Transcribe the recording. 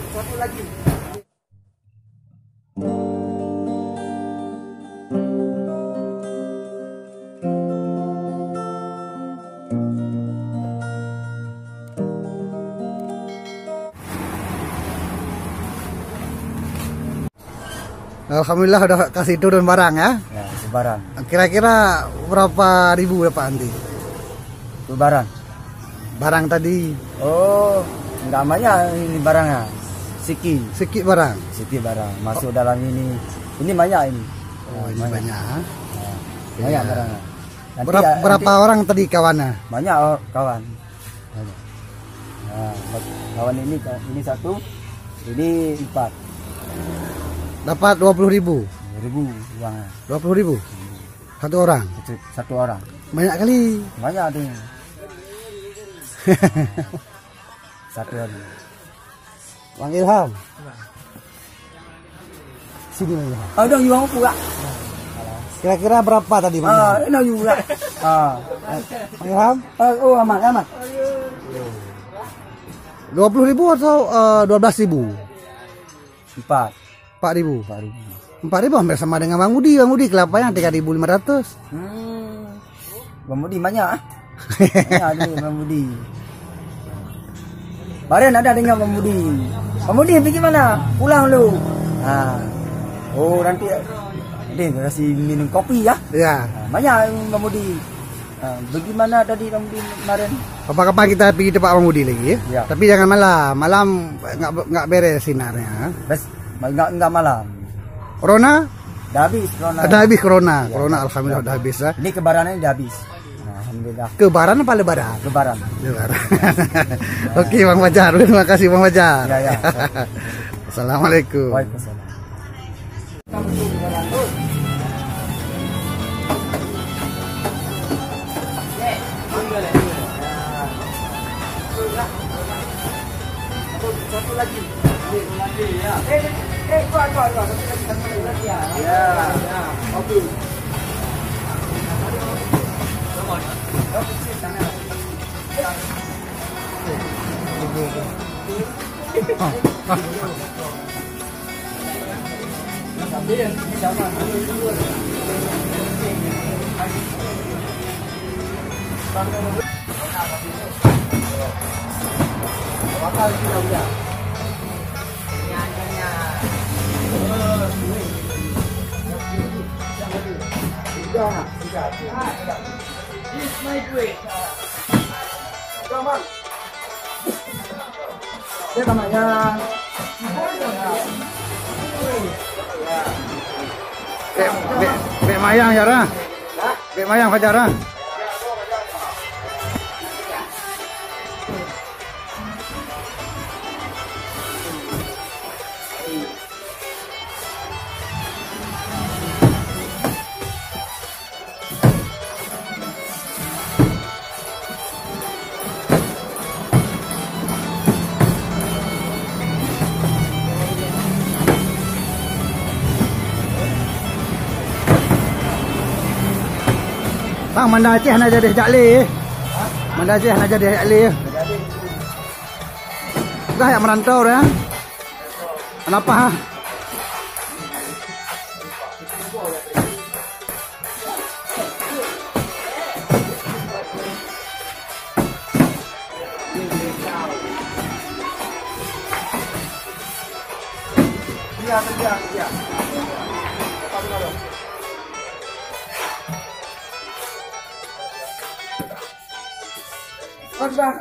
Satu lagi. Alhamdulillah udah kasih turun barang ya. Ya, lebaran. Kira-kira berapa ribu dapat nanti? Lebaran. Barang tadi. Oh, enggak banyak ini barangnya. Sikit barang. Sikit barang. Masuk dalam ini. Ini banyak ini. Oh, ini banyak. Banyak barangnya. Nanti Berapa orang tadi kawannya? Banyak kawan. Banyak. Nah, kawan ini satu, ini 4. Dapat 20.000. 2.000 uangnya. 20.000. Satu orang. Satu orang. Banyak kali. Banyak ada. Satu orang. Bang Ilham. Sini Bang Ilham. Ada uang pula. Kira-kira berapa tadi Bang? Ini juga. Bang Ilham? Oh, amat. 20.000 atau 12.000? 4.000. 4.000 hampir sama dengan Bang Budi. Bang Budi kelapanya 3.500. Bang Budi banyak. Banyak ada Bang Budi. Kemarin ada dengan Bang Budi. Bang Budi pergi mana? Pulang lu. Oh nanti kasih minum kopi ya. Ya. Banyak Bang Budi. Bagaimana tadi Bang Budi kemarin? Kapan-kapan kita pergi tempat Bang Budi lagi ya. Tapi jangan malam. Malam nggak beres sinarnya. Enggak malam. Corona? Dah habis corona. Ada habis corona. Ya, Corona alhamdulillah udah habis ya. Ini kebarannya udah habis. Alhamdulillah. Kebaran apa lebaran? Lebaran. Oke Bang Fajar, terima kasih Bang Fajar. Ya. Assalamualaikum. Waalaikumsalam. Satu lagi. Ya. Satu lagi ya. Ya. Oke. Ini namanya Bek Mayang Jara. Bek Mayang Fajara. Bang, Manda Aceh nak jadi Jakli. Manda Aceh nak jadi Jakli. Dah yang merantau dah. Kenapa ha? Kerja. Bang.